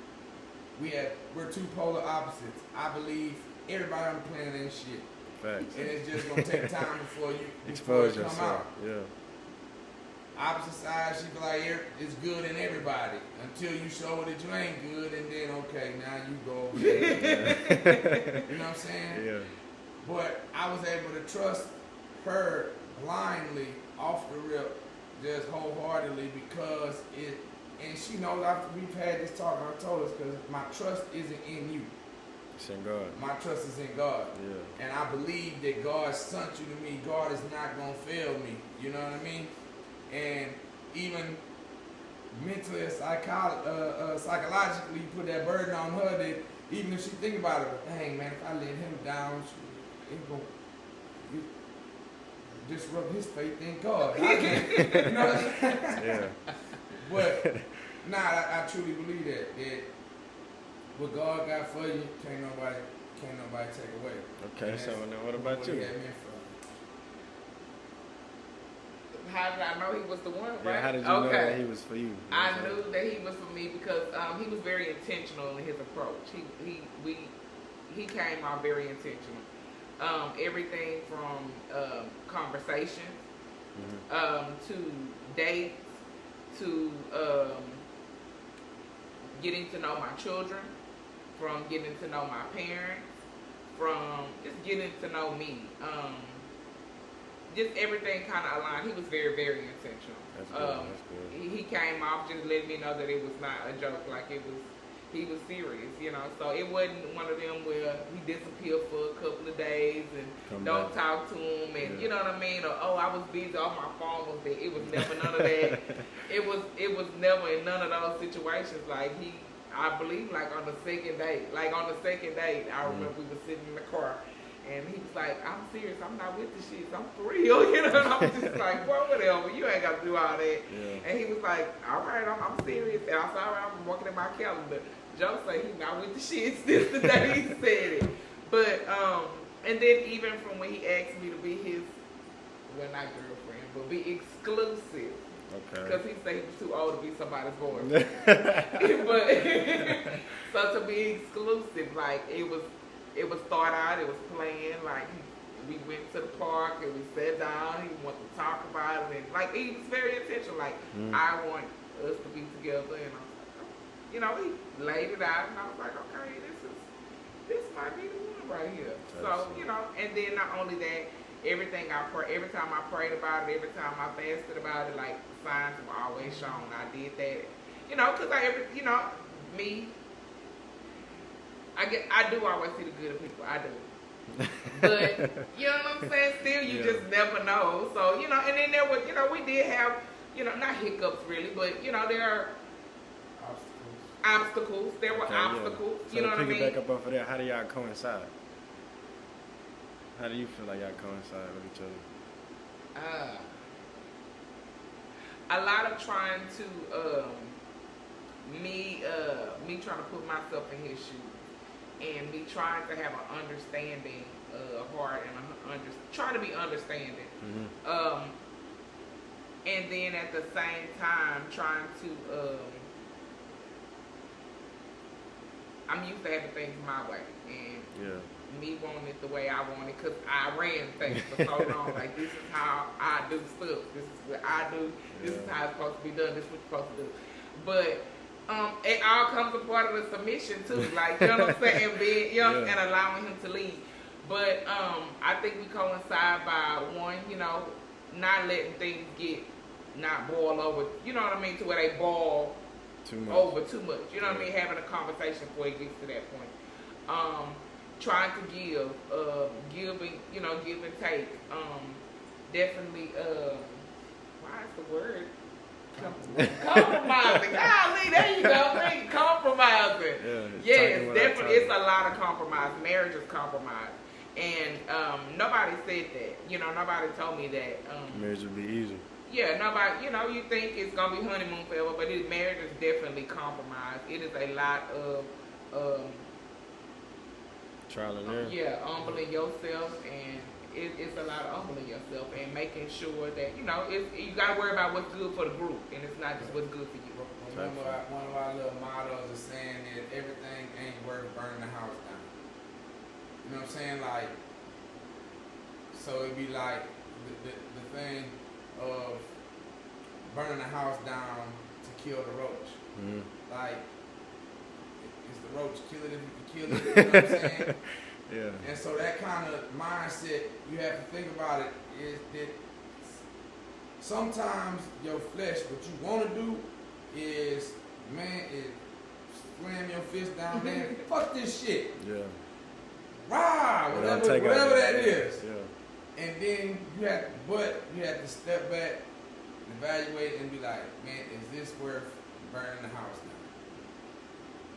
We're two polar opposites. I believe everybody on the planet ain't shit. Facts. And it's just gonna take time before you Expose come yourself. out. Yeah. Opposite side, she be like, it's good in everybody until you show her that you ain't good, and then okay, now you go over there. You know what I'm saying? Yeah. But I was able to trust her blindly off the rip, just wholeheartedly because and she knows after we've had this talk, I told us because my trust isn't in you. It's in God. My trust is in God. Yeah. And I believe that God sent you to me. God is not going to fail me. You know what I mean? And even mentally and psychologically, you put that burden on her that even if she think about it, dang, man, if I let him down, it going to disrupt his faith in God. You know what I'm saying? Yeah. But, I truly believe that what God got for you, can't nobody take away. Okay, And so that's now what about what you? he had meant for. How did I know he was the one, right? Yeah, how did you know that he was for you? I knew that he was for me because he was very intentional in his approach. He came out very intentional. Everything from conversations to dates to getting to know my children, from getting to know my parents, from just getting to know me. Just everything kind of aligned. He was very, very intentional. That's good. That's good. He came off just letting me know that it was not a joke. Like he was serious, you know. So it wasn't one of them where he disappeared for a couple of days and don't talk to him and you know what I mean. Or I was busy. Oh, my phone was there. It was never none of that. It was never in none of those situations. Like I believe like on the second date. I remember we were sitting in the car. And he was like, I'm serious, I'm not with the shits, I'm for real, you know, and I was just like, well, whatever, you ain't got to do all that. Yeah. And he was like, all right, I'm serious. And I said, all right, I'm working at my calendar. Joe said he's not with the shits since the day he said it. But, and then even from when he asked me to be his, well, not girlfriend, but be exclusive. Okay. Because he said he was too old to be somebody's boyfriend. But, so to be exclusive, like, it was thought out, it was planned, like we went to the park and we sat down, he wanted to talk about it, and like he was very intentional, like I want us to be together, and I was like, you know, he laid it out and I was like, okay, this might be the one right here. So, you know, and then not only that, every time I prayed about it, every time I fasted about it, like signs were always shown. I did that, you know, because me, I do always see the good in people. I do. But, you know what I'm saying? Still, you just never know. So, you know, and then there was, you know, we did have, you know, not hiccups really, but, you know, there are obstacles. There were obstacles. So you know what I mean? Back up off of that, how do y'all coincide? How do you feel like y'all coincide with each other? A lot of trying to, me trying to put myself in his shoes. And me trying to have an understanding heart and trying to be understanding. And then at the same time trying to, I'm used to having things my way. And me wanting it the way I want it because I ran things for so long. Like, this is how I do stuff. This is what I do. This is how it's supposed to be done. This is what you're supposed to do. But it all comes a part of the submission too, like, you know what I'm saying, being young and allowing him to lead. But I think we coincide by one, you know, not letting things not boil over, you know what I mean, to where they boil over too much. You know what I mean, having a conversation before it gets to that point. trying to giving, give and take. Definitely, why is the word? Compromising. Golly, there you go. Thank you. Compromising. Yes, definitely. It's a lot of compromise. Marriage is compromise. And nobody said that. Nobody told me that. Marriage would be easy. Yeah, nobody, you think it's going to be honeymoon forever, but marriage is definitely compromise. It is a lot of trial and error. Yeah, humbling yourself, and it's a lot of humbling yourself and making sure that, you got to worry about what's good for the group, and it's not just what's good for you. Remember, one of our little mottos is saying that everything ain't worth burning the house down. You know what I'm saying? Like, so it'd be like the thing of burning the house down to kill the roach. Mm-hmm. Like, is the roach kill it if you can kill it? You know what I'm saying? Yeah. And so that kind of mindset, you have to think about it, is that sometimes your flesh, what you want to do is slam your fist down there, fuck this shit. Yeah. Rah, whatever that is. Yeah. And then you have to step back and evaluate and be like, man, is this worth burning the house down?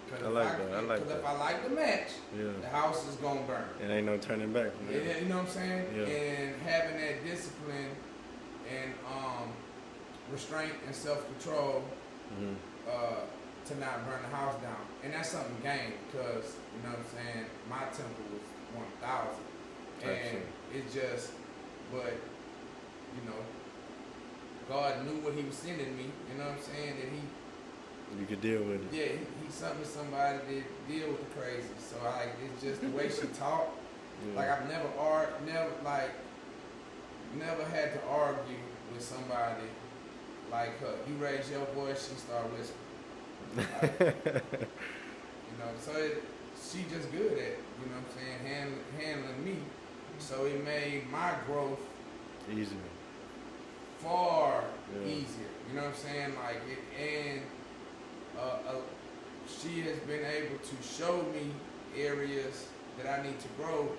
Because if I like the match, the house is gonna burn. It ain't no turning back from there. You know what I'm saying? Yeah. And having that discipline and restraint and self-control to not burn the house down. And that's something gained because, you know what I'm saying, my temper was 1,000. And it's just, but, God knew what he was sending me, you know what I'm saying, that you could deal with it. Yeah, he's something somebody that deal with the crazy. So it's just the way she talked. Yeah. Like I've never had to argue with somebody like her. You raise your voice, she start whispering. So she just good at, what I'm saying, handling me. So it made my growth easier. Far easier. You know what I'm saying? Like and she has been able to show me areas that I need to grow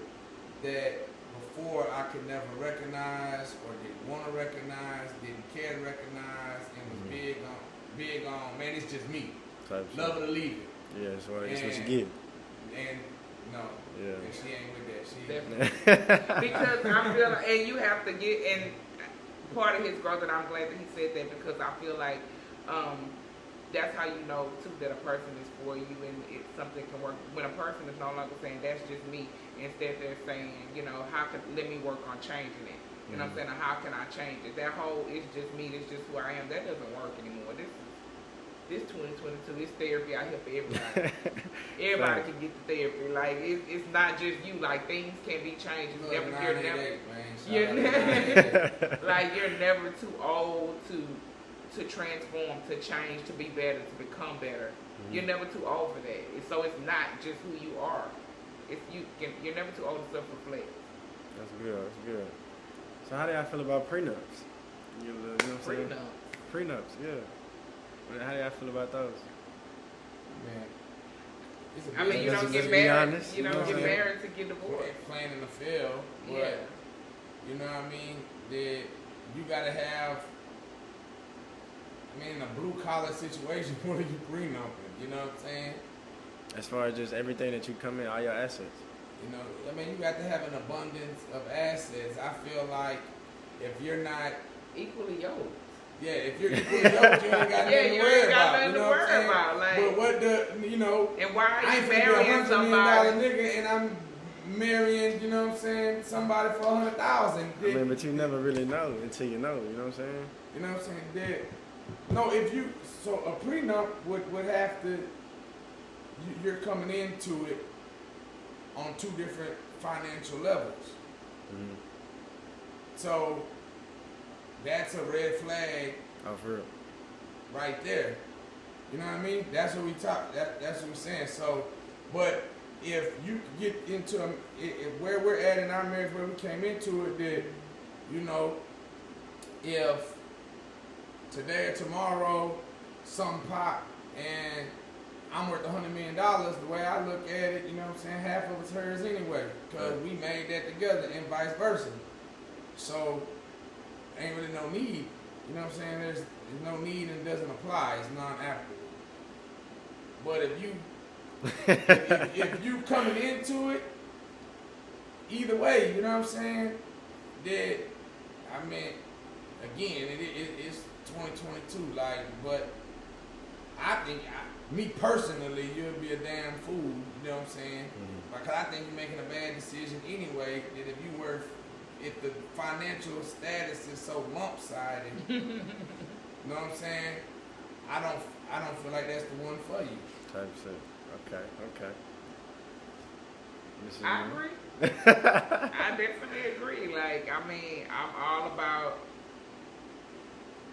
that before I could never recognize or didn't want to recognize, didn't care to recognize, and was big on, man, it's just me. Love it or leave it. Yeah, so that's what you get. And no, and she ain't with that. She definitely. Because I feel like, and you have to get, and part of his growth, and I'm glad that he said that because I feel like that's how you know too that a person is for you and something can work. When a person is no longer saying that's just me, instead they're saying, let me work on changing it. You know what I'm saying? Or how can I change it? That whole it's just me, it's just who I am, that doesn't work anymore. This 2022, it's therapy out here for everybody. Everybody can get the therapy. Like it's not just you. Like things can be changed. You're never too old to transform, to change, to be better, to become better. You're never too old for that. So it's not just who you are. You're never too old to self-reflect. That's good. So how do y'all feel about prenups? You know what I'm saying? Prenups, yeah. How do y'all feel about those? Man, you don't get married. You don't get married to get divorced. Playing in the field, but you know what I mean? That you gotta have. In a blue collar situation, what are you prenupping? You know what I'm saying? As far as just everything that you come in, all your assets. You got to have an abundance of assets. I feel like if you're not equally yoked. Yeah, if you're equally yoked, you ain't got nothing to worry about. You know what I'm saying? But what and why are I you ain't marrying $100 somebody? million nigga and I'm marrying, you know what I'm saying, somebody for $100,000. But you never really know until you know, you know what I'm saying? You know what I'm saying? No, so a prenup would have to, you're coming into it on two different financial levels. Mm-hmm. So that's a red flag. Oh, for real. Right there. You know what I mean? That's what we talk. That's what we're saying. So, but if you get into where we're at in our marriage, where we came into it, that if today or tomorrow something pop and I'm worth $100 million. The way I look at it, you know what I'm saying, half of it's hers anyway, because we made that together, and vice versa. So ain't really no need. You know what I'm saying? There's no need and it doesn't apply. It's non-applicable. But if you coming into it, either way, you know what I'm saying? That I mean, again, it's 2022. Like, but I think, me personally, you'll be a damn fool. You know what I'm saying? Because I think you're making a bad decision anyway. That if the financial status is so lump-sided, you know what I'm saying? I don't feel like that's the one for you. Type shit. Okay. I agree. I definitely agree. Like, I mean, I'm all about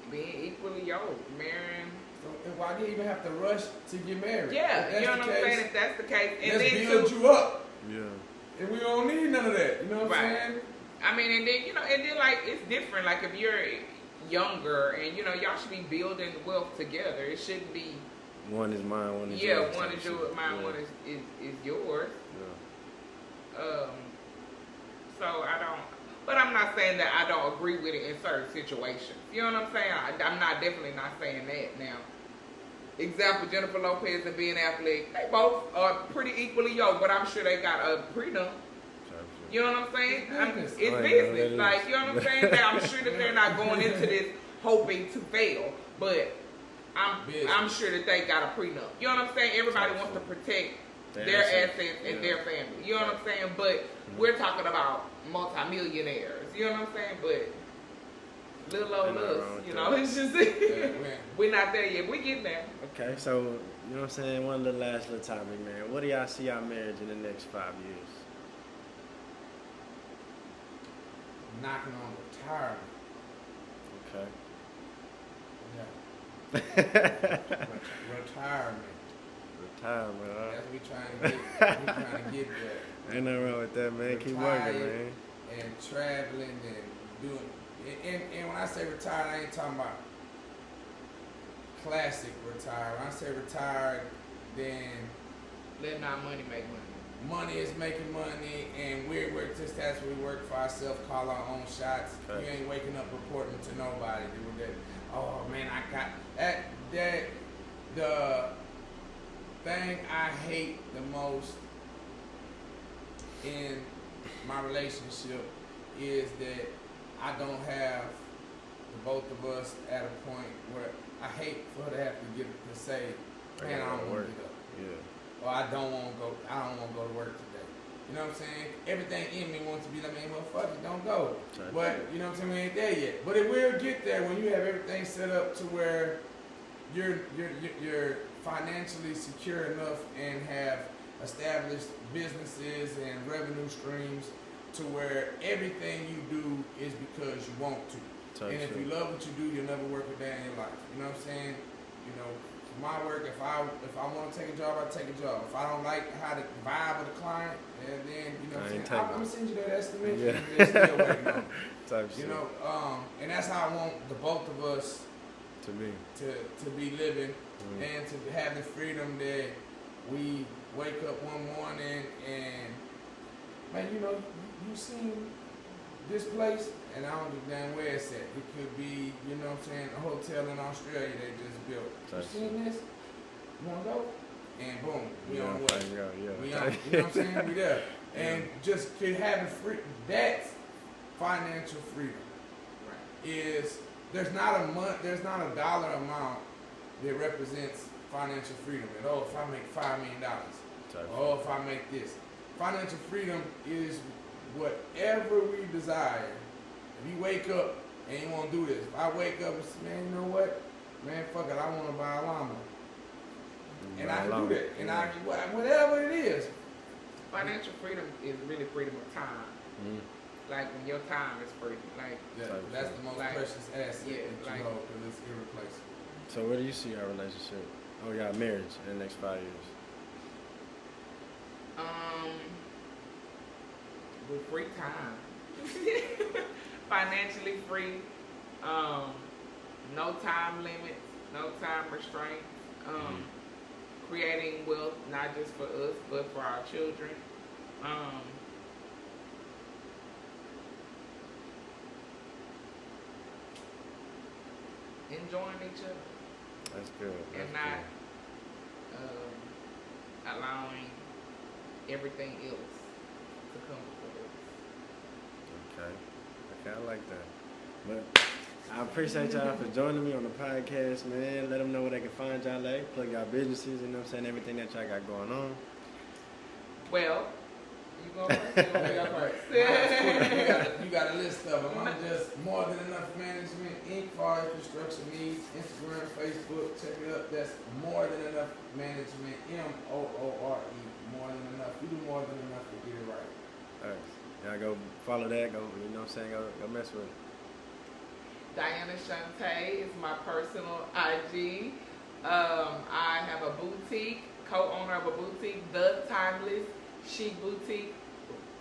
being equally yoked, marrying. So why do you even have to rush to get married? Yeah, you know what I'm saying? If that's the case, and let's then build you up. Yeah. And we don't need none of that. You know what I'm saying? I mean, and then like it's different. Like if you're younger and y'all should be building wealth together. It shouldn't be one is mine, one is yours. Yeah, one is yours, mine, one is yours. Yeah. So I don't, but I'm not saying that I don't agree with it in certain situations. You know what I'm saying? I'm definitely not saying that now. Example, Jennifer Lopez and Ben Affleck, they both are pretty equally yoked, but I'm sure they got a prenup. You know what I'm saying? It's business. Like, you know what I'm saying? I'm sure that they're not going into this hoping to fail, but I'm sure that they got a prenup. You know what I'm saying? Everybody wants to protect their assets and their family. You know what I'm saying? But we're talking about multimillionaires. You know what I'm saying? But little old us, it's just we're not there yet. We're getting there. Okay, so you know what I'm saying? One little last little topic, man. What do y'all see our marriage in the next 5 years? Knocking on retirement. Okay. Yeah. Retirement. Retirement, huh? That's what we trying to get there. Ain't nothing wrong with that, man. Keep working, man. And traveling and doing. And when I say retired, I ain't talking about classic retired. When I say retired, then letting our money make money. Money is making money, and we're just that's what we work for ourselves, call our own shots. Okay. You ain't waking up reporting to nobody. Doing that. Oh man, I got that. The thing I hate the most in my relationship is that I don't have the both of us at a point where I hate for her to have to say, man, I don't want to get up. Yeah. Or I don't want to go to work today. You know what I'm saying? Everything in me wants to be like, man, motherfucker, don't go. But, you know what I'm saying, we ain't there yet. But it will get there when you have everything set up to where you're financially secure enough and have established businesses and revenue streams to where everything you do is because you want to. And if you love what you do, you'll never work a day in your life. You know what I'm saying? You know, for my work, if I want to take a job, I take a job. If I don't like how to vibe with a client, then you know what I'm saying, I'm gonna send you that estimate. Yeah. And they're still waiting on it. You know, and that's how I want the both of us to be living and to have the freedom that we wake up one morning and man, you know, you seen this place, and I don't give a damn where it's at. It could be, you know what I'm saying, a hotel in Australia they just built. You seen this? You want to go? And boom, we on the way. We on, you know what I'm saying? We there. And just having free, that's financial freedom. Right. Is there's not a dollar amount that represents financial freedom. And if I make $5 million, if I make this. Financial freedom is whatever we desire. If you wake up and you want to do this, if I wake up and say, man, you know what? Man, fuck it, I want to buy a llama. And I can do that. And I can, whatever it is. Financial freedom is really freedom of time. Like when your time is free. Like that's the most precious asset that you hold because it's irreplaceable. So where do you see our relationship? Oh yeah, marriage in the next 5 years. With free time. Financially free. No time limits. No time restraints. creating wealth not just for us but for our children. Enjoying each other. That's good. That's And not allowing everything else to come before us. Okay, I like that. But I appreciate y'all for joining me on the podcast, man. Let them know where they can find y'all at. Plug y'all businesses, you know what I'm saying? Everything that y'all got going on. Well, you going first? You want me to go first? You got a list of them. I'm just More Than Enough Management, Inc. for all your construction needs. Instagram, Facebook, check it up. That's More Than Enough Management, MOORE. More Than Enough. We do more than enough to get it right. All right. Y'all go follow that. Go, you know what I'm saying? Go mess with it. Diana Shante is my personal IG. I have a boutique, co-owner of a boutique, The Timeless Chic Boutique,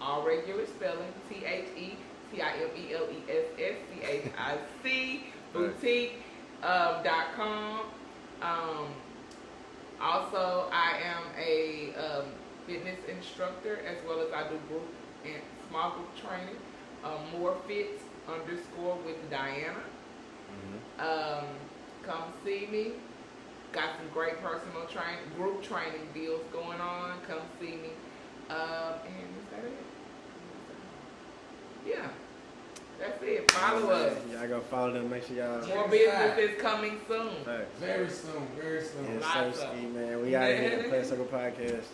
all regular spelling, THETIMELESSCHIC boutique.com. Also, I am a fitness instructor as well as I do group and small group training. More Fit _ with Diana. Come see me. Got some great personal group training deals going on. Come see me. And is that it? Yeah. That's it. Follow us. Y'all go follow them. Make sure y'all. More business is coming soon. Right. Very soon, very soon. Yes, Lots sir, of- Ski, man. We out of here. Playacircle Podcast.